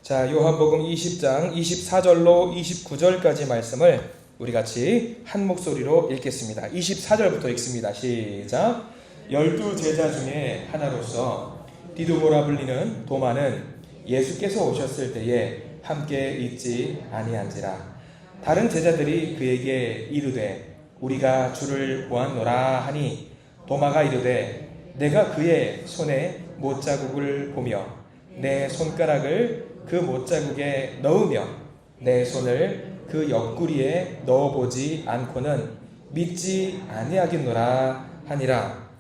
자, 요한복음 20장 24절로 29절까지 말씀을 우리 같이 한 목소리로 읽겠습니다. 24절부터 읽습니다. 시작. 12제자 중에 하나로서 디두모라 불리는 도마는 예수께서 오셨을 때에 함께 있지 아니한지라. 다른 제자들이 그에게 이르되 우리가 주를 보았노라 하니 도마가 이르되 내가 그의 손에 못자국을 보며 내 손가락을 그 못자국에 넣으며 내 손을 그 옆구리에 넣어보지 않고는 믿지 아니하겠노라 하니라.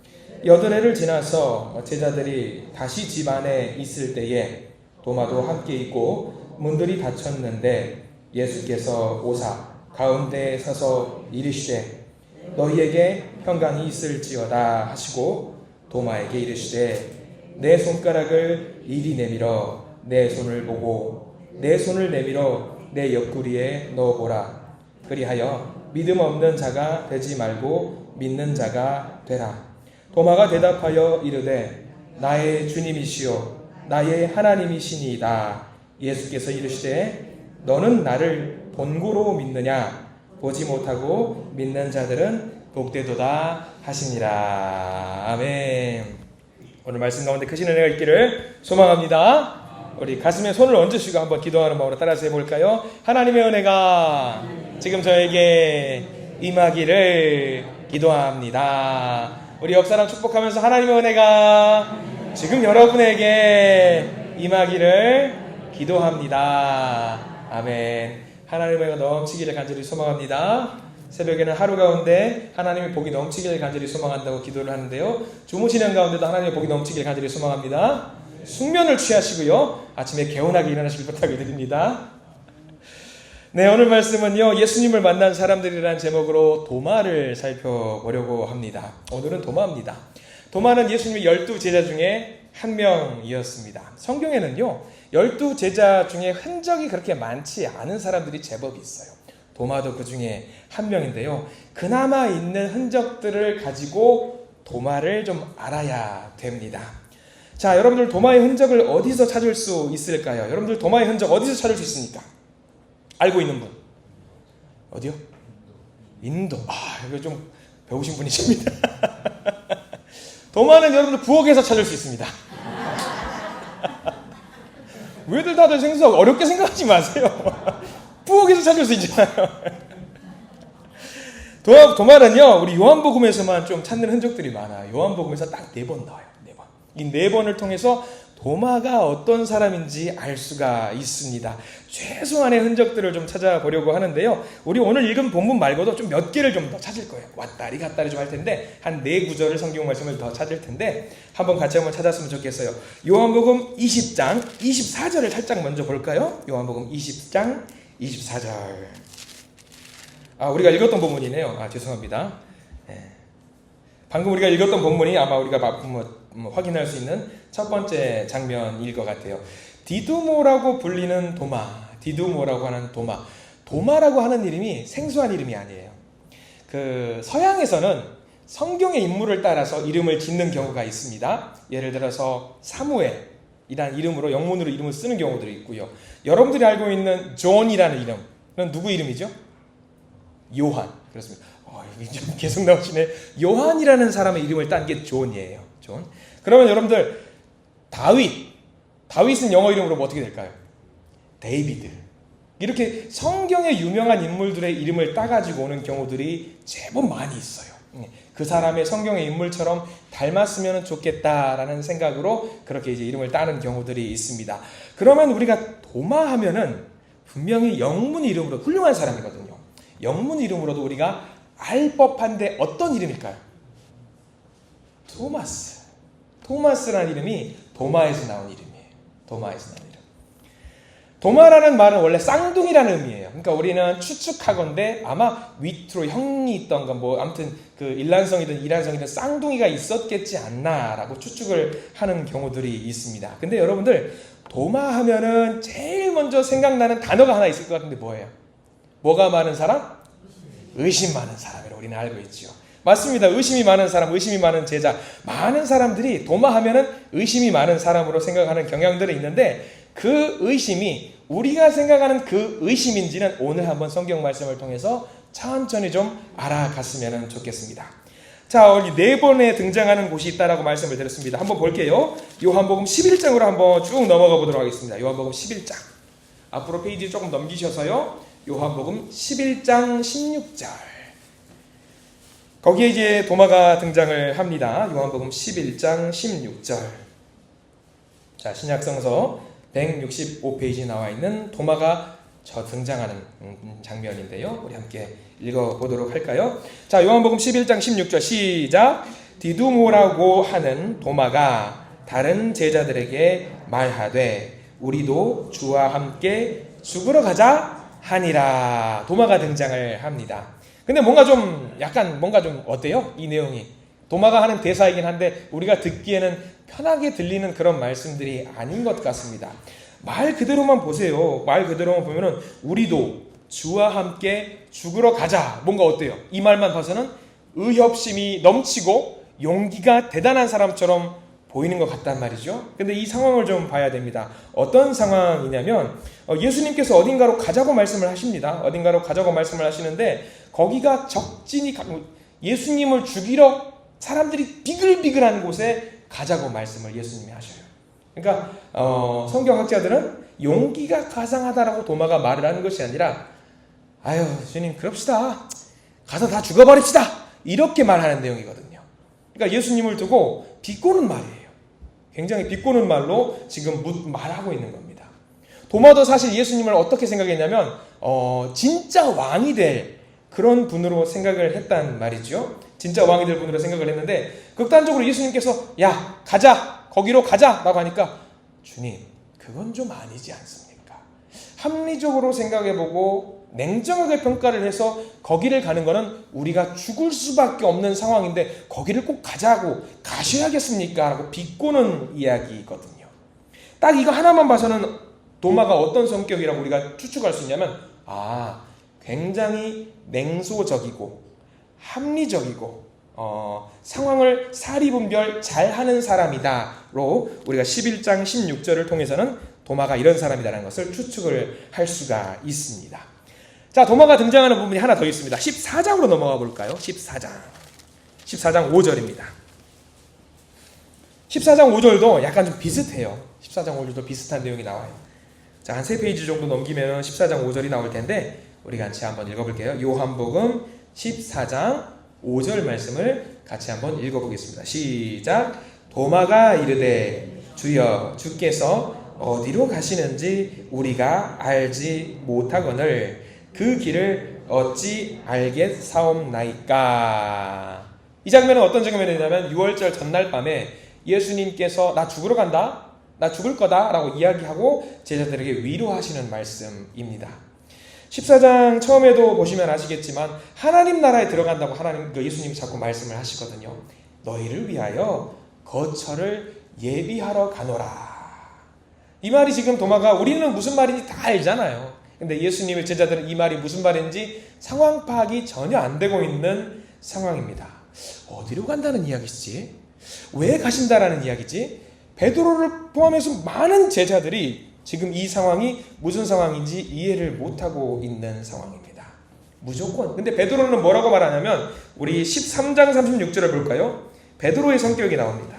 8해를 지나서 제자들이 다시 집 안에 있을 때에 도마도 함께 있고 문들이 닫혔는데 예수께서 오사 가운데에 서서 이르시되 너희에게 평강이 있을지어다 하시고 도마에게 이르시되 내 손가락을 이리 내밀어 내 손을 보고 내 손을 내밀어 내 옆구리에 넣어보라. 그리하여 믿음 없는 자가 되지 말고 믿는 자가 되라. 도마가 대답하여 이르되 나의 주님이시요 나의 하나님이시니이다. 예수께서 이르시되 너는 나를 본고로 믿느냐? 보지 못하고 믿는 자들은 복되도다 하시니라. 아멘. 오늘 말씀 가운데 크신 은혜가 있기를 소망합니다. 우리 가슴에 손을 얹으시고 한번 기도하는 마음으로 따라서 해볼까요? 하나님의 은혜가 지금 저에게 임하기를 기도합니다. 우리 옆사람 축복하면서 하나님의 은혜가 지금 여러분에게 임하기를 기도합니다. 아멘. 하나님의 은혜가 넘치기를 간절히 소망합니다. 새벽에는 하루 가운데 하나님의 복이 넘치기를 간절히 소망한다고 기도를 하는데요. 주무시는 가운데도 하나님의 복이 넘치기를 간절히 소망합니다. 숙면을 취하시고요. 아침에 개운하게 일어나시길 부탁을 드립니다. 네, 오늘 말씀은요. 예수님을 만난 사람들이라는 제목으로 도마를 살펴보려고 합니다. 오늘은 도마입니다. 도마는 예수님의 12제자 중에 한 명이었습니다. 성경에는요. 12제자 중에 흔적이 그렇게 많지 않은 사람들이 제법 있어요. 도마도 그 중에 한 명인데요. 그나마 있는 흔적들을 가지고 도마를 좀 알아야 됩니다. 자, 여러분들 도마의 흔적을 어디서 찾을 수 있을까요? 여러분들 도마의 흔적 어디서 찾을 수 있습니까? 알고 있는 분? 어디요? 인도. 이거 좀 배우신 분이십니다. 도마는 여러분들 부엌에서 찾을 수 있습니다. 왜들 다들 생소하고 어렵게 생각하지 마세요. 부엌에서 찾을 수 있잖아요. 도마는요, 우리 요한복음에서만 좀 찾는 흔적들이 많아요. 요한복음에서 딱 4번 나와요. 4번. 이 4번을 통해서 도마가 어떤 사람인지 알 수가 있습니다. 최소한의 흔적들을 좀 찾아보려고 하는데요. 우리 오늘 읽은 본문 말고도 좀 몇 개를 좀 더 찾을 거예요. 왔다리 갔다리 좀 할 텐데 한 4구절을 성경 말씀을 더 찾을 텐데 한번 같이 한번 찾았으면 좋겠어요. 요한복음 20장 24절을 살짝 먼저 볼까요? 요한복음 20장 24절. 우리가 읽었던 본문이네요. 죄송합니다. 방금 우리가 읽었던 본문이 아마 우리가 확인할 수 있는 첫 번째 장면일 것 같아요. 디두모라고 불리는 도마, 디두모라고 하는 도마. 도마라고 하는 이름이 생소한 이름이 아니에요. 서양에서는 성경의 인물을 따라서 이름을 짓는 경우가 있습니다. 예를 들어서 사무엘이라는 이름으로 영문으로 이름을 쓰는 경우들이 있고요. 여러분들이 알고 있는 존이라는 이름은 누구 이름이죠? 요한. 그렇습니다. 계속 나오시네. 요한이라는 사람의 이름을 딴 게 존이에요. 존. 그러면 여러분들 다윗은 영어 이름으로 뭐 어떻게 될까요? 데이비드. 이렇게 성경의 유명한 인물들의 이름을 따가지고 오는 경우들이 제법 많이 있어요. 그 사람의 성경의 인물처럼 닮았으면 좋겠다라는 생각으로 그렇게 이제 이름을 따는 경우들이 있습니다. 그러면 우리가 도마 하면은 분명히 영문 이름으로 훌륭한 사람이거든요. 영문 이름으로도 우리가 알 법한데 어떤 이름일까요? 토마스라는 이름이 도마에서 나온 이름이에요. 도마에서 나온 이름. 도마라는 말은 원래 쌍둥이라는 의미예요. 그러니까 우리는 추측하건대 아마 위트로 형이 있던가 아무튼 일란성이든 이란성이든 쌍둥이가 있었겠지 않나라고 추측을 하는 경우들이 있습니다. 근데 여러분들 도마 하면은 제일 먼저 생각나는 단어가 하나 있을 것 같은데 뭐예요? 뭐가 많은 사람? 의심 많은 사람이라고 우리는 알고 있죠. 맞습니다. 의심이 많은 사람, 의심이 많은 제자. 많은 사람들이 도마 하면은 의심이 많은 사람으로 생각하는 경향들이 있는데 그 의심이 우리가 생각하는 그 의심인지는 오늘 한번 성경 말씀을 통해서 천천히 좀 알아갔으면 좋겠습니다. 자, 여기 네 번에 등장하는 곳이 있다라고 말씀을 드렸습니다. 한번 볼게요. 요한복음 11장으로 한번 쭉 넘어가 보도록 하겠습니다. 요한복음 11장. 앞으로 페이지 조금 넘기셔서요. 요한복음 11장 16절. 거기에 이제 도마가 등장을 합니다. 요한복음 11장 16절. 자, 신약성서 165페이지에 나와 있는 도마가 등장하는 장면인데요. 우리 함께 읽어보도록 할까요? 자, 요한복음 11장 16절 시작. 디두모라고 하는 도마가 다른 제자들에게 말하되 우리도 주와 함께 죽으러 가자 하니라. 도마가 등장을 합니다. 근데 뭔가 좀 어때요? 이 내용이 도마가 하는 대사이긴 한데 우리가 듣기에는 편하게 들리는 그런 말씀들이 아닌 것 같습니다. 말 그대로만 보세요. 말 그대로만 보면은 우리도 주와 함께 죽으러 가자. 뭔가 어때요? 이 말만 봐서는 의협심이 넘치고 용기가 대단한 사람처럼 보이는 것 같단 말이죠. 근데 이 상황을 좀 봐야 됩니다. 어떤 상황이냐면 예수님께서 어딘가로 가자고 말씀을 하십니다. 어딘가로 가자고 말씀을 하시는데 거기가 적진이 예수님을 죽이러 사람들이 비글비글한 곳에 가자고 말씀을 예수님이 하셔요. 그러니까 성경학자들은 용기가 가상하다라고 도마가 말을 하는 것이 아니라 아유 주님 그럽시다. 가서 다 죽어버립시다. 이렇게 말하는 내용이거든요. 그러니까 예수님을 두고 비꼬는 말이에요. 굉장히 비꼬는 말로 지금 말하고 있는 겁니다. 도마도 사실 예수님을 어떻게 생각했냐면 진짜 왕이 될 그런 분으로 생각을 했단 말이죠. 진짜 왕이 될 분으로 생각을 했는데 극단적으로 예수님께서 야 가자 거기로 가자 라고 하니까 주님 그건 좀 아니지 않습니까? 합리적으로 생각해보고 냉정하게 평가를 해서 거기를 가는 거는 우리가 죽을 수밖에 없는 상황인데 거기를 꼭 가자고 가셔야겠습니까? 라고 비꼬는 이야기거든요. 딱 이거 하나만 봐서는 도마가 어떤 성격이라고 우리가 추측할 수 있냐면 굉장히 냉소적이고 합리적이고 상황을 사리분별 잘하는 사람이다로 우리가 11장 16절을 통해서는 도마가 이런 사람이라는 것을 추측을 할 수가 있습니다. 자, 도마가 등장하는 부분이 하나 더 있습니다. 14장으로 넘어가 볼까요? 14장 5절입니다. 14장 5절도 약간 좀 비슷해요. 14장 5절도 비슷한 내용이 나와요. 자, 한 3페이지 정도 넘기면 14장 5절이 나올 텐데 우리 같이 한번 읽어볼게요. 요한복음 14장 5절 말씀을 같이 한번 읽어보겠습니다. 시작. 도마가 이르되 주여 주께서 어디로 가시는지 우리가 알지 못하거늘 그 길을 어찌 알겠사옵나이까. 이 장면은 어떤 장면이냐면 6월절 전날 밤에 예수님께서 나 죽으러 간다 나 죽을 거다 라고 이야기하고 제자들에게 위로하시는 말씀입니다. 14장 처음에도 보시면 아시겠지만 하나님 나라에 들어간다고 예수님이 자꾸 말씀을 하시거든요. 너희를 위하여 거처를 예비하러 가노라. 이 말이 지금 도마가 우리는 무슨 말인지 다 알잖아요. 근데 예수님의 제자들은 이 말이 무슨 말인지 상황 파악이 전혀 안 되고 있는 상황입니다. 어디로 간다는 이야기지? 왜 가신다라는 이야기지? 베드로를 포함해서 많은 제자들이 지금 이 상황이 무슨 상황인지 이해를 못하고 있는 상황입니다. 무조건. 근데 베드로는 뭐라고 말하냐면 우리 13장 36절을 볼까요? 베드로의 성격이 나옵니다.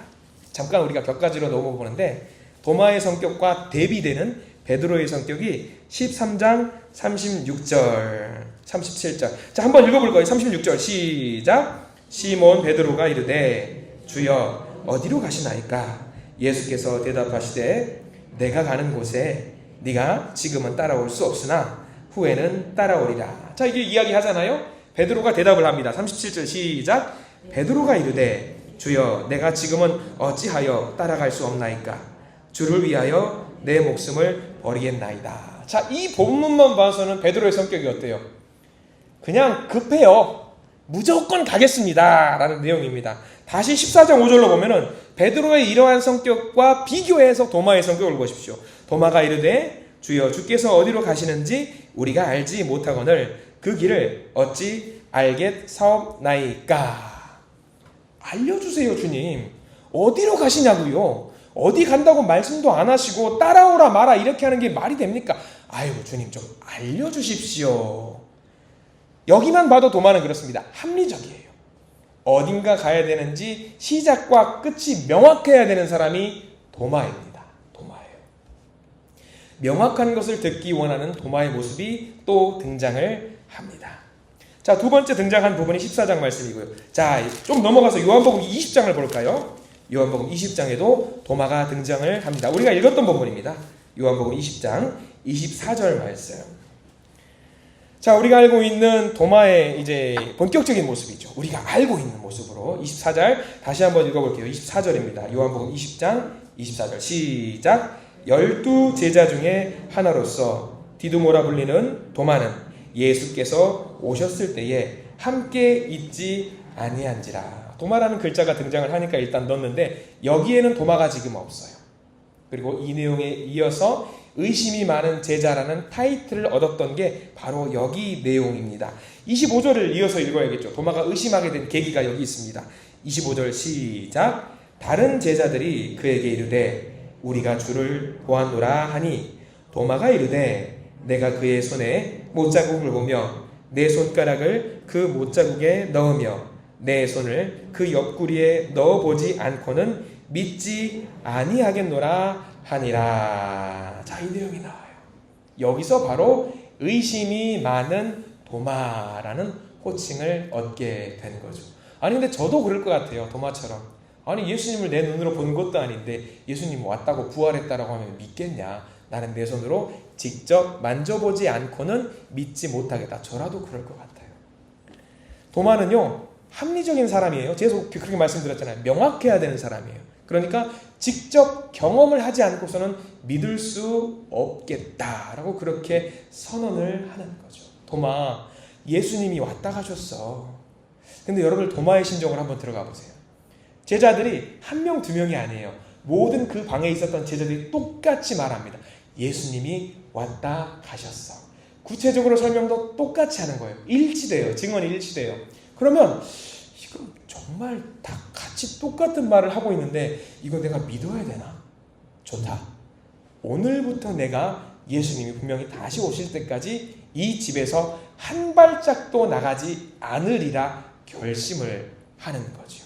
잠깐 우리가 몇 가지로 넘어보는데 도마의 성격과 대비되는 베드로의 성격이 13장 36절 37절 자 한번 읽어볼 거예요. 36절 시작. 시몬 베드로가 이르되 주여 어디로 가시나이까? 예수께서 대답하시되 내가 가는 곳에 네가 지금은 따라올 수 없으나 후에는 따라오리라. 자 이게 이야기하잖아요. 베드로가 대답을 합니다. 37절 시작. 베드로가 이르되 주여 내가 지금은 어찌하여 따라갈 수 없나이까? 주를 위하여 내 목숨을 버리겠나이다. 자 이 본문만 봐서는 베드로의 성격이 어때요? 그냥 급해요. 무조건 가겠습니다 라는 내용입니다. 다시 14장 5절로 보면은 베드로의 이러한 성격과 비교해서 도마의 성격을 보십시오. 도마가 이르되 주여 주께서 어디로 가시는지 우리가 알지 못하거늘 그 길을 어찌 알겠사옵나이까. 알려주세요 주님. 어디로 가시냐고요. 어디 간다고 말씀도 안 하시고 따라오라 마라 이렇게 하는 게 말이 됩니까? 아유 주님 좀 알려주십시오. 여기만 봐도 도마는 그렇습니다. 합리적이에요. 어딘가 가야 되는지 시작과 끝이 명확해야 되는 사람이 도마입니다. 도마예요. 명확한 것을 듣기 원하는 도마의 모습이 또 등장을 합니다. 자, 두 번째 등장한 부분이 14장 말씀이고요. 자, 좀 넘어가서 요한복음 20장을 볼까요? 요한복음 20장에도 도마가 등장을 합니다. 우리가 읽었던 부분입니다. 요한복음 20장 24절 말씀. 자, 우리가 알고 있는 도마의 이제 본격적인 모습이죠. 우리가 알고 있는 모습으로 24절 다시 한번 읽어볼게요. 24절입니다. 요한복음 20장 24절 시작. 12 제자 중에 하나로서 디두모라 불리는 도마는 예수께서 오셨을 때에 함께 있지 아니한지라. 도마라는 글자가 등장을 하니까 일단 넣었는데 여기에는 도마가 지금 없어요. 그리고 이 내용에 이어서 의심이 많은 제자라는 타이틀을 얻었던 게 바로 여기 내용입니다. 25절을 이어서 읽어야겠죠. 도마가 의심하게 된 계기가 여기 있습니다. 25절 시작. 다른 제자들이 그에게 이르되 우리가 주를 보았노라 하니 도마가 이르되 내가 그의 손에 못자국을 보며 내 손가락을 그 못자국에 넣으며 내 손을 그 옆구리에 넣어보지 않고는 믿지 아니하겠노라 하니라. 자, 이 내용이 나와요. 여기서 바로 의심이 많은 도마라는 호칭을 얻게 된 거죠. 아니 근데 저도 그럴 것 같아요. 도마처럼. 아니 예수님을 내 눈으로 본 것도 아닌데 예수님 왔다고 부활했다라고 하면 믿겠냐. 나는 내 손으로 직접 만져보지 않고는 믿지 못하겠다. 저라도 그럴 것 같아요. 도마는요 합리적인 사람이에요. 계속 그렇게 말씀드렸잖아요. 명확해야 되는 사람이에요. 그러니까 직접 경험을 하지 않고서는 믿을 수 없겠다라고 그렇게 선언을 하는 거죠. 도마, 예수님이 왔다 가셨어. 근데 여러분 도마의 심정을 한번 들어가 보세요. 제자들이 한 명, 두 명이 아니에요. 모든 그 방에 있었던 제자들이 똑같이 말합니다. 예수님이 왔다 가셨어. 구체적으로 설명도 똑같이 하는 거예요. 일치돼요. 증언이 일치돼요. 그러면 이거 정말 다 같이 똑같은 말을 하고 있는데 이거 내가 믿어야 되나? 좋다. 오늘부터 내가 예수님이 분명히 다시 오실 때까지 이 집에서 한 발짝도 나가지 않으리라 결심을 하는 거죠.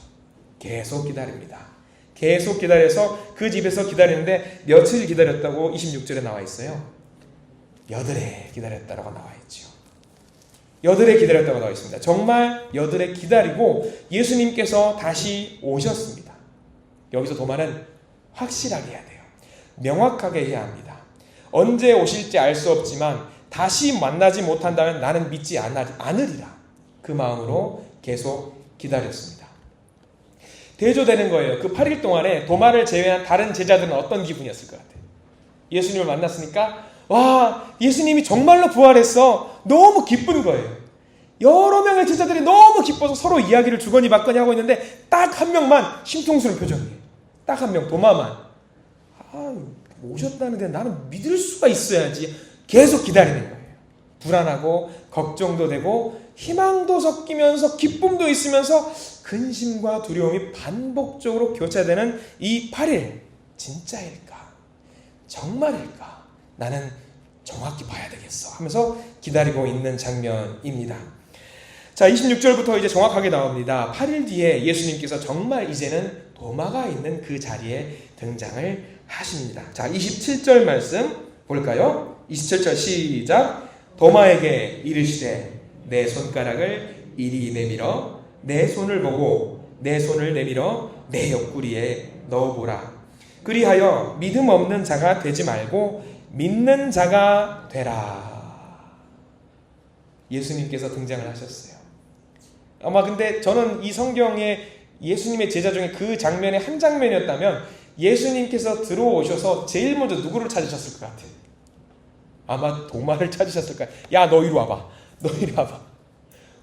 계속 기다립니다. 계속 기다려서 그 집에서 기다리는데 며칠 기다렸다고 26절에 나와 있어요. 여드레 기다렸다라고 나와 있죠. 여드레 기다렸다고 나와 있습니다. 정말 여드레 기다리고 예수님께서 다시 오셨습니다. 여기서 도마는 확실하게 해야 돼요. 명확하게 해야 합니다. 언제 오실지 알 수 없지만 다시 만나지 못한다면 나는 믿지 않으리라. 그 마음으로 계속 기다렸습니다. 대조되는 거예요. 그 8일 동안에 도마를 제외한 다른 제자들은 어떤 기분이었을 것 같아요? 예수님을 만났으니까 와 예수님이 정말로 부활했어. 너무 기쁜 거예요. 여러 명의 제자들이 너무 기뻐서 서로 이야기를 주거니 받거니 하고 있는데 딱 한 명만 심통스러운 표정이에요. 딱 한 명 도마만 오셨다는데 나는 믿을 수가 있어야지. 계속 기다리는 거예요. 불안하고 걱정도 되고 희망도 섞이면서 기쁨도 있으면서 근심과 두려움이 반복적으로 교차되는 이 8일 진짜일까? 정말일까? 나는 정확히 봐야 되겠어 하면서 기다리고 있는 장면입니다. 자, 26절부터 이제 정확하게 나옵니다. 8일 뒤에 예수님께서 정말 이제는 도마가 있는 그 자리에 등장을 하십니다. 자, 27절 말씀 볼까요? 27절 시작. 도마에게 이르시되 내 손가락을 이리 내밀어 내 손을 보고 내 손을 내밀어 내 옆구리에 넣어보라. 그리하여 믿음 없는 자가 되지 말고 믿는 자가 되라. 예수님께서 등장을 하셨어요. 아마 근데 저는 이 성경에 예수님의 제자 중에 그 장면의 한 장면이었다면 예수님께서 들어오셔서 제일 먼저 누구를 찾으셨을 것 같아요? 아마 도마를 찾으셨을 거예요. 야, 너 이리 와봐. 너 이리 와봐.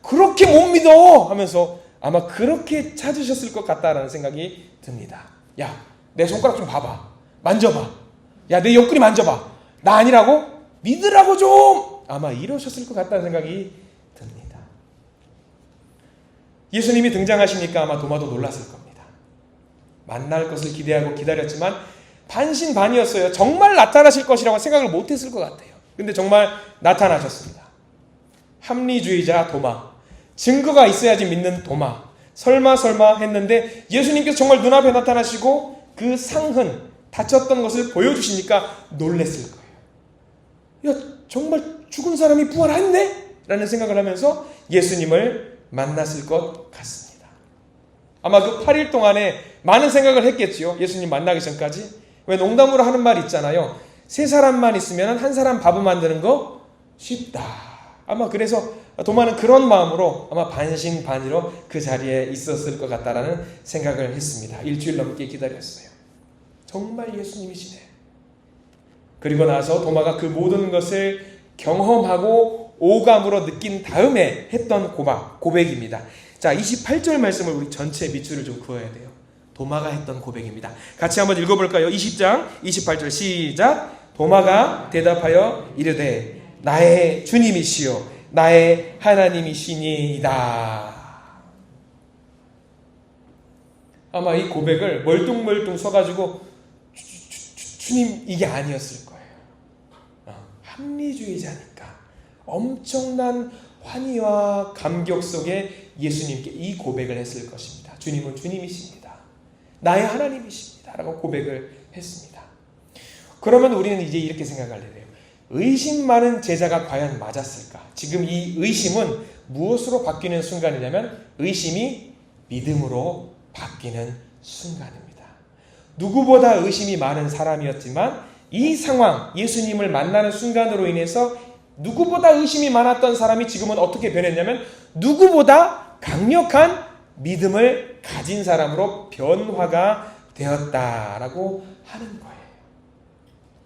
그렇게 못 믿어 하면서 아마 그렇게 찾으셨을 것 같다라는 생각이 듭니다. 야, 내 손가락 좀 봐봐. 만져봐. 야, 내 옆구리 만져봐. 나 아니라고? 믿으라고 좀! 아마 이러셨을 것 같다는 생각이 듭니다. 예수님이 등장하시니까 아마 도마도 놀랐을 겁니다. 만날 것을 기대하고 기다렸지만 반신반의였어요. 정말 나타나실 것이라고 생각을 못했을 것 같아요. 근데 정말 나타나셨습니다. 합리주의자 도마, 증거가 있어야지 믿는 도마, 설마 했는데 예수님께서 정말 눈앞에 나타나시고 그 상흔, 다쳤던 것을 보여주시니까 놀랬을 거예요. 야, 정말 죽은 사람이 부활했네? 라는 생각을 하면서 예수님을 만났을 것 같습니다. 아마 그 8일 동안에 많은 생각을 했겠지요. 예수님 만나기 전까지. 왜 농담으로 하는 말 있잖아요. 세 사람만 있으면 한 사람 밥을 만드는 거 쉽다. 아마 그래서 도마는 그런 마음으로 아마 반신반의로 그 자리에 있었을 것 같다라는 생각을 했습니다. 일주일 넘게 기다렸어요. 정말 예수님이시네. 그리고 나서 도마가 그 모든 것을 경험하고 오감으로 느낀 다음에 했던 고백입니다. 자, 28절 말씀을 우리 전체 밑줄을 좀 그어야 돼요. 도마가 했던 고백입니다. 같이 한번 읽어볼까요? 20장 28절 시작. 도마가 대답하여 이르되 나의 주님이시요 나의 하나님이시니이다. 아마 이 고백을 멀뚱멀뚱 서가지고 주님 이게 아니었을 거예요. 합리주의자니까 엄청난 환희와 감격 속에 예수님께 이 고백을 했을 것입니다. 주님은 주님이십니다. 나의 하나님이십니다. 라고 고백을 했습니다. 그러면 우리는 이제 이렇게 생각할 일이에요. 의심 많은 제자가 과연 맞았을까? 지금 이 의심은 무엇으로 바뀌는 순간이냐면 의심이 믿음으로 바뀌는 순간입니다. 누구보다 의심이 많은 사람이었지만 이 상황, 예수님을 만나는 순간으로 인해서 누구보다 의심이 많았던 사람이 지금은 어떻게 변했냐면 누구보다 강력한 믿음을 가진 사람으로 변화가 되었다라고 하는 거예요.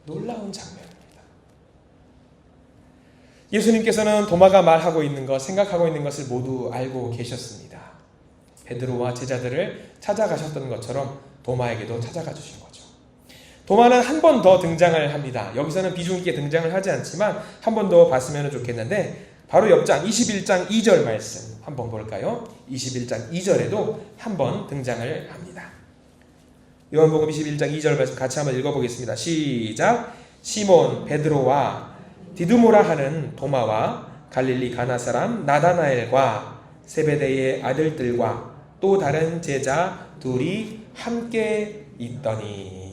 놀라운 장면입니다. 예수님께서는 도마가 말하고 있는 것, 생각하고 있는 것을 모두 알고 계셨습니다. 베드로와 제자들을 찾아가셨던 것처럼 도마에게도 찾아가 주신 거죠. 도마는 한 번 더 등장을 합니다. 여기서는 비중 있게 등장을 하지 않지만 한 번 더 봤으면 좋겠는데 바로 옆장 21장 2절 말씀 한번 볼까요? 21장 2절에도 한 번 등장을 합니다. 요한복음 21장 2절 말씀 같이 한번 읽어보겠습니다. 시작. 시몬 베드로와 디두모라 하는 도마와 갈릴리 가나 사람 나다나엘과 세베대의 아들들과 또 다른 제자 둘이 함께 있더니.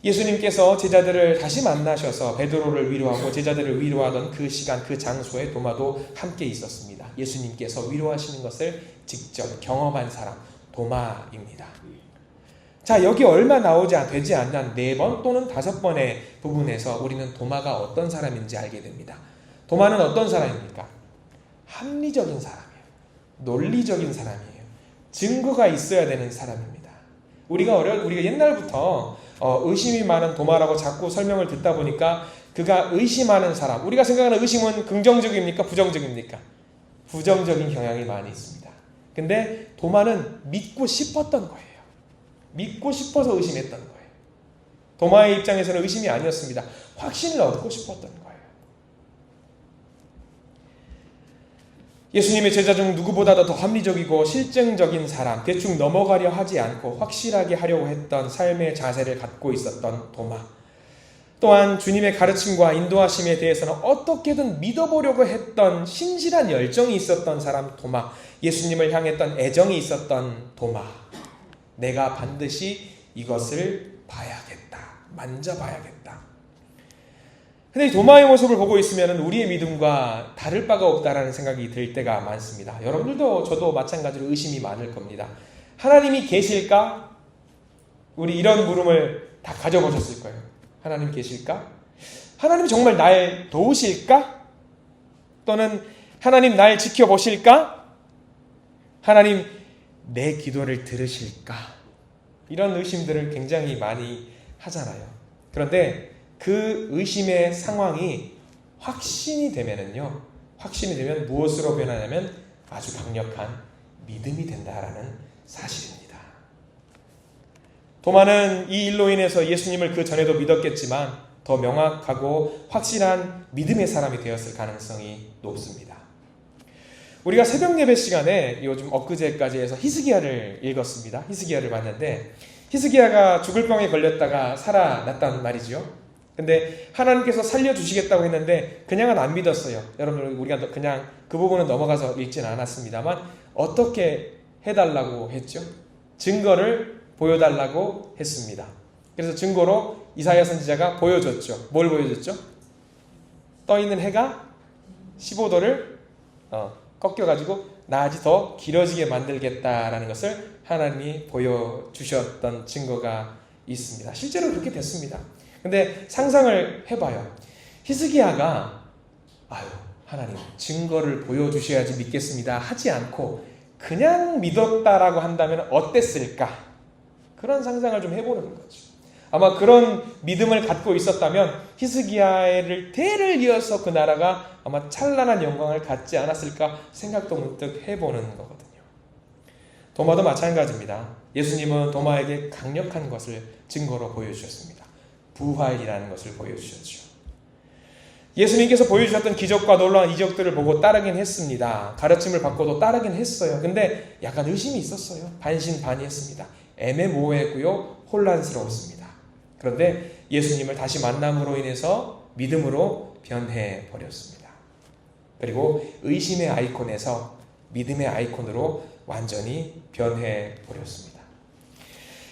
예수님께서 제자들을 다시 만나셔서 베드로를 위로하고 제자들을 위로하던 그 시간 그 장소에 도마도 함께 있었습니다. 예수님께서 위로하시는 것을 직접 경험한 사람 도마입니다. 자, 여기 얼마 되지 않는 4번 또는 5번의 부분에서 우리는 도마가 어떤 사람인지 알게 됩니다. 도마는 어떤 사람입니까? 합리적인 사람이에요. 논리적인 사람이에요. 증거가 있어야 되는 사람입니다. 우리가 옛날부터 의심이 많은 도마라고 자꾸 설명을 듣다 보니까 그가 의심하는 사람, 우리가 생각하는 의심은 긍정적입니까? 부정적입니까? 부정적인 경향이 많이 있습니다. 근데 도마는 믿고 싶었던 거예요. 믿고 싶어서 의심했던 거예요. 도마의 입장에서는 의심이 아니었습니다. 확신을 얻고 싶었던 거예요. 예수님의 제자 중 누구보다도 더 합리적이고 실증적인 사람, 대충 넘어가려 하지 않고 확실하게 하려고 했던 삶의 자세를 갖고 있었던 도마. 또한 주님의 가르침과 인도하심에 대해서는 어떻게든 믿어보려고 했던 신실한 열정이 있었던 사람 도마. 예수님을 향했던 애정이 있었던 도마. 내가 반드시 이것을 봐야겠다. 만져봐야겠다. 근데 도마의 모습을 보고 있으면 우리의 믿음과 다를 바가 없다라는 생각이 들 때가 많습니다. 여러분들도 저도 마찬가지로 의심이 많을 겁니다. 하나님이 계실까? 우리 이런 물음을 다 가져보셨을 거예요. 하나님 계실까? 하나님 정말 날 도우실까? 또는 하나님 날 지켜보실까? 하나님 내 기도를 들으실까? 이런 의심들을 굉장히 많이 하잖아요. 그런데 그 의심의 상황이 확신이 되면 무엇으로 변하냐면 아주 강력한 믿음이 된다라는 사실입니다. 도마는 이 일로 인해서 예수님을 그 전에도 믿었겠지만 더 명확하고 확실한 믿음의 사람이 되었을 가능성이 높습니다. 우리가 새벽 예배 시간에 요즘 엊그제까지 해서 히스기야를 읽었습니다. 히스기야를 봤는데 히스기야가 죽을 병에 걸렸다가 살아났단 말이죠. 근데 하나님께서 살려주시겠다고 했는데 그냥은 안 믿었어요. 여러분들, 우리가 그냥 그 부분은 넘어가서 읽지는 않았습니다만 어떻게 해달라고 했죠? 증거를 보여달라고 했습니다. 그래서 증거로 이사야 선지자가 보여줬죠. 뭘 보여줬죠? 떠있는 해가 15도를 꺾여가지고 낮이 더 길어지게 만들겠다라는 것을 하나님이 보여주셨던 증거가 있습니다. 실제로 그렇게 됐습니다. 근데 상상을 해봐요. 히스기야가 하나님 증거를 보여주셔야지 믿겠습니다 하지 않고 그냥 믿었다라고 한다면 어땠을까? 그런 상상을 좀 해보는 거죠. 아마 그런 믿음을 갖고 있었다면 히스기야를 대를 이어서 그 나라가 아마 찬란한 영광을 갖지 않았을까 생각도 문득 해보는 거거든요. 도마도 마찬가지입니다. 예수님은 도마에게 강력한 것을 증거로 보여주셨습니다. 부활이라는 것을 보여주셨죠. 예수님께서 보여주셨던 기적과 놀라운 이적들을 보고 따르긴 했습니다. 가르침을 받고도 따르긴 했어요. 근데 약간 의심이 있었어요. 반신반의했습니다. 애매모호했고요. 혼란스러웠습니다. 그런데 예수님을 다시 만남으로 인해서 믿음으로 변해버렸습니다. 그리고 의심의 아이콘에서 믿음의 아이콘으로 완전히 변해버렸습니다.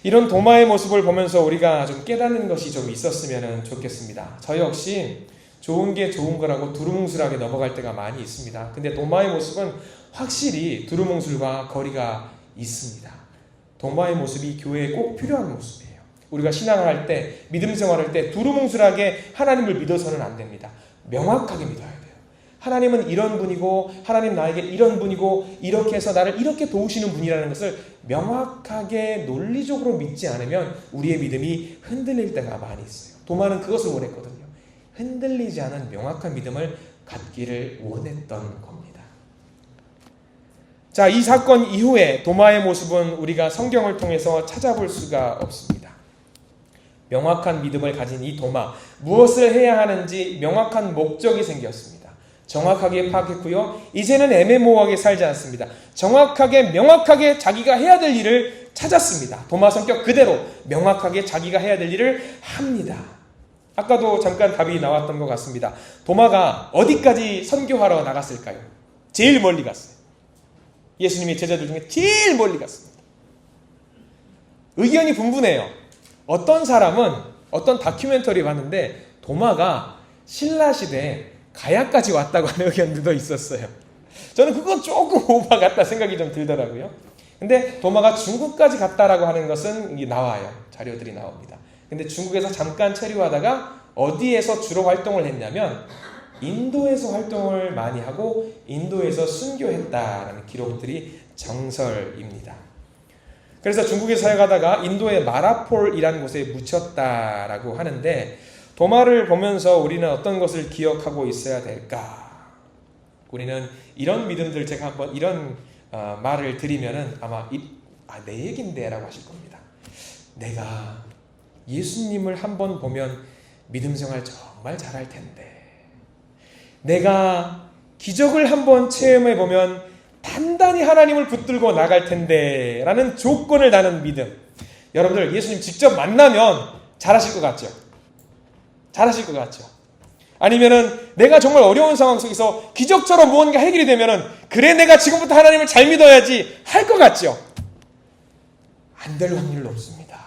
이런 도마의 모습을 보면서 우리가 좀 깨닫는 것이 좀 있었으면 좋겠습니다. 저 역시 좋은 게 좋은 거라고 두루뭉술하게 넘어갈 때가 많이 있습니다. 근데 도마의 모습은 확실히 두루뭉술과 거리가 있습니다. 도마의 모습이 교회에 꼭 필요한 모습이에요. 우리가 신앙을 할 때, 믿음 생활할 때 두루뭉술하게 하나님을 믿어서는 안 됩니다. 명확하게 믿어야 돼요. 하나님은 이런 분이고 하나님 나에게 이런 분이고 이렇게 해서 나를 이렇게 도우시는 분이라는 것을 명확하게 논리적으로 믿지 않으면 우리의 믿음이 흔들릴 때가 많이 있어요. 도마는 그것을 원했거든요. 흔들리지 않은 명확한 믿음을 갖기를 원했던 겁니다. 자, 이 사건 이후에 도마의 모습은 우리가 성경을 통해서 찾아볼 수가 없습니다. 명확한 믿음을 가진 이 도마, 무엇을 해야 하는지 명확한 목적이 생겼습니다. 정확하게 파악했고요. 이제는 애매모호하게 살지 않습니다. 정확하게 명확하게 자기가 해야 될 일을 찾았습니다. 도마 성격 그대로 명확하게 자기가 해야 될 일을 합니다. 아까도 잠깐 답이 나왔던 것 같습니다. 도마가 어디까지 선교하러 나갔을까요? 제일 멀리 갔어요. 예수님의 제자들 중에 제일 멀리 갔습니다. 의견이 분분해요. 어떤 사람은 어떤 다큐멘터리 봤는데 도마가 신라시대에 가야까지 왔다고 하는 의견들도 있었어요. 저는 그건 조금 오바 같다 생각이 좀 들더라고요. 근데 도마가 중국까지 갔다라고 하는 것은 나와요. 자료들이 나옵니다. 근데 중국에서 잠깐 체류하다가 어디에서 주로 활동을 했냐면 인도에서 활동을 많이 하고 인도에서 순교했다라는 기록들이 정설입니다. 그래서 중국에서 사역하다가 인도의 마라폴이라는 곳에 묻혔다라고 하는데 도마를 보면서 우리는 어떤 것을 기억하고 있어야 될까? 우리는 이런 믿음들, 제가 한번 이런 말을 드리면은 아마 내 얘긴데 라고 하실 겁니다. 내가 예수님을 한번 보면 믿음 생활 정말 잘할 텐데, 내가 기적을 한번 체험해 보면 단단히 하나님을 붙들고 나갈 텐데 라는 조건을 다는 믿음. 여러분들 예수님 직접 만나면 잘하실 것 같죠? 잘하실 것 같죠? 아니면은 내가 정말 어려운 상황 속에서 기적처럼 무언가 해결이 되면은 그래 내가 지금부터 하나님을 잘 믿어야지 할 것 같죠? 안 될 확률 높습니다.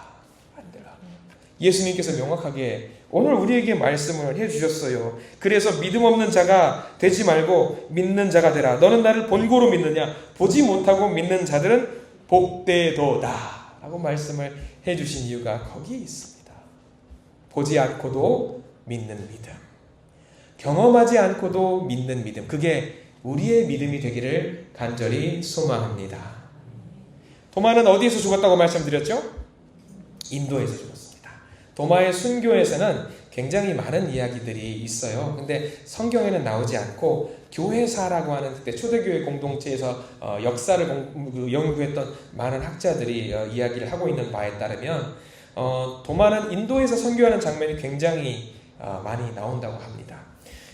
안 될 확률. 예수님께서 명확하게 오늘 우리에게 말씀을 해주셨어요. 그래서 믿음 없는 자가 되지 말고 믿는 자가 되라. 너는 나를 본고로 믿느냐? 보지 못하고 믿는 자들은 복되도다 라고 말씀을 해주신 이유가 거기에 있습니다. 보지 않고도 믿는 믿음, 경험하지 않고도 믿는 믿음, 그게 우리의 믿음이 되기를 간절히 소망합니다. 도마는 어디에서 죽었다고 말씀드렸죠? 인도에서 죽었습니다. 도마의 순교에서는 굉장히 많은 이야기들이 있어요. 근데 성경에는 나오지 않고 교회사라고 하는 그때 초대교회 공동체에서 역사를 연구했던 많은 학자들이 이야기를 하고 있는 바에 따르면 도마는 인도에서 선교하는 장면이 굉장히 많이 나온다고 합니다.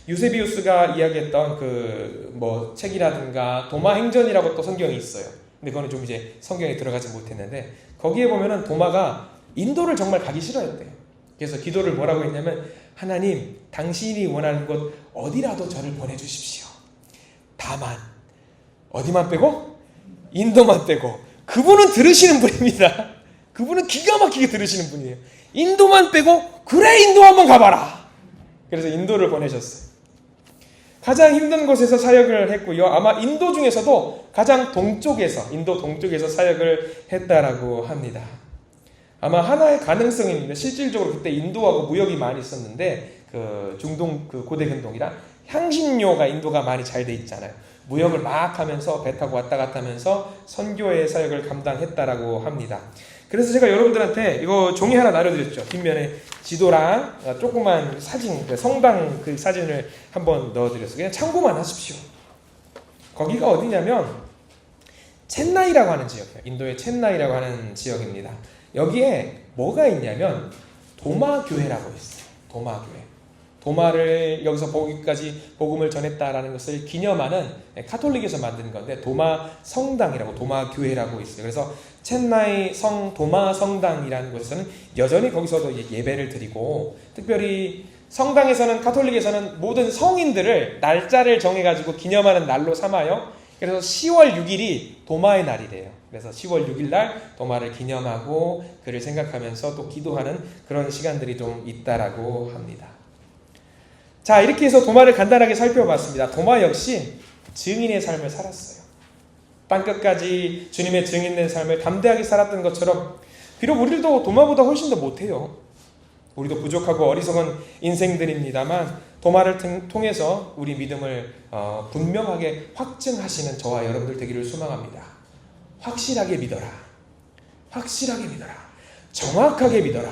유세비우스가 이야기했던 책이라든가 도마 행전이라고 또 성경이 있어요. 근데 그거는 좀 이제 성경에 들어가지 못했는데 거기에 보면은 도마가 인도를 정말 가기 싫어했대요. 그래서 기도를 뭐라고 했냐면 하나님 당신이 원하는 곳 어디라도 저를 보내주십시오. 다만 어디만 빼고? 인도만 빼고. 그분은 들으시는 분입니다. 그분은 기가 막히게 들으시는 분이에요. 인도만 빼고 그래 인도 한번 가봐라. 그래서 인도를 보내셨어요. 가장 힘든 곳에서 사역을 했고요. 아마 인도 중에서도 가장 동쪽에서 인도 동쪽에서 사역을 했다라고 합니다. 아마 하나의 가능성입니다. 실질적으로 그때 인도하고 무역이 많이 있었는데 그 중동 그 고대 근동이라 향신료가 인도가 많이 잘 돼 있잖아요. 무역을 막 하면서 배 타고 왔다 갔다 하면서 선교의 사역을 감당했다라고 합니다. 그래서 제가 여러분들한테 이거 종이 하나 나눠드렸죠. 뒷면에 지도랑 조그만 사진, 성당 그 사진을 한번 넣어드렸어요. 그냥 참고만 하십시오. 거기가 어디냐면 첸나이라고 하는 지역이에요. 인도의 첸나이라고 하는 지역입니다. 여기에 뭐가 있냐면 도마교회라고 있어요. 도마교회. 도마를 여기서 보기까지 복음을 전했다라는 것을 기념하는 카톨릭에서 만든 건데 도마 성당이라고 도마교회라고 있어요. 그래서 첸나이 성 도마 성당이라는 곳에서는 여전히 거기서도 예배를 드리고 특별히 성당에서는 카톨릭에서는 모든 성인들을 날짜를 정해가지고 기념하는 날로 삼아요. 그래서 10월 6일이 도마의 날이래요. 그래서 10월 6일 날 도마를 기념하고 그를 생각하면서 또 기도하는 그런 시간들이 좀 있다라고 합니다. 자, 이렇게 해서 도마를 간단하게 살펴봤습니다. 도마 역시 증인의 삶을 살았어요. 땅끝까지 주님의 증인된 삶을 담대하게 살았던 것처럼 비록 우리도 도마보다 훨씬 더 못해요. 우리도 부족하고 어리석은 인생들입니다만 도마를 통해서 우리 믿음을 분명하게 확증하시는 저와 여러분들 되기를 소망합니다. 확실하게 믿어라. 확실하게 믿어라. 정확하게 믿어라.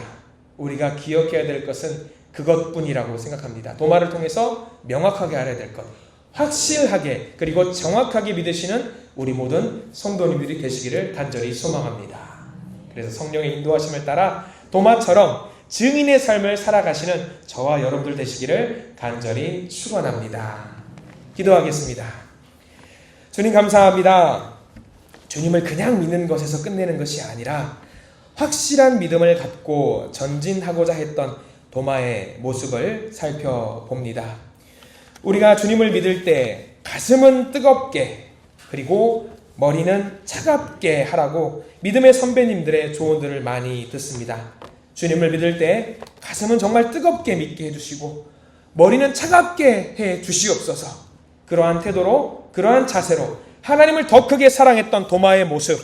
우리가 기억해야 될 것은 그것뿐이라고 생각합니다. 도마를 통해서 명확하게 알아야 될 것, 확실하게 그리고 정확하게 믿으시는 우리 모든 성도님들이 되시기를 간절히 소망합니다. 그래서 성령의 인도하심을 따라 도마처럼 증인의 삶을 살아가시는 저와 여러분들 되시기를 간절히 축원합니다. 기도하겠습니다. 주님 감사합니다. 주님을 그냥 믿는 것에서 끝내는 것이 아니라 확실한 믿음을 갖고 전진하고자 했던 도마의 모습을 살펴봅니다. 우리가 주님을 믿을 때 가슴은 뜨겁게 그리고 머리는 차갑게 하라고 믿음의 선배님들의 조언들을 많이 듣습니다. 주님을 믿을 때 가슴은 정말 뜨겁게 믿게 해주시고 머리는 차갑게 해 주시옵소서. 그러한 태도로 그러한 자세로 하나님을 더 크게 사랑했던 도마의 모습,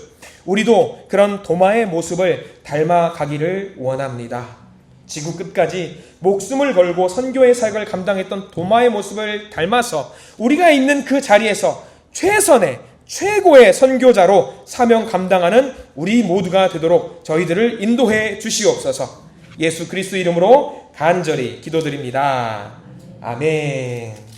우리도 그런 도마의 모습을 닮아가기를 원합니다. 지구 끝까지 목숨을 걸고 선교의 사역을 감당했던 도마의 모습을 닮아서 우리가 있는 그 자리에서 최선의 최고의 선교자로 사명 감당하는 우리 모두가 되도록 저희들을 인도해 주시옵소서. 예수 그리스도 이름으로 간절히 기도드립니다. 아멘.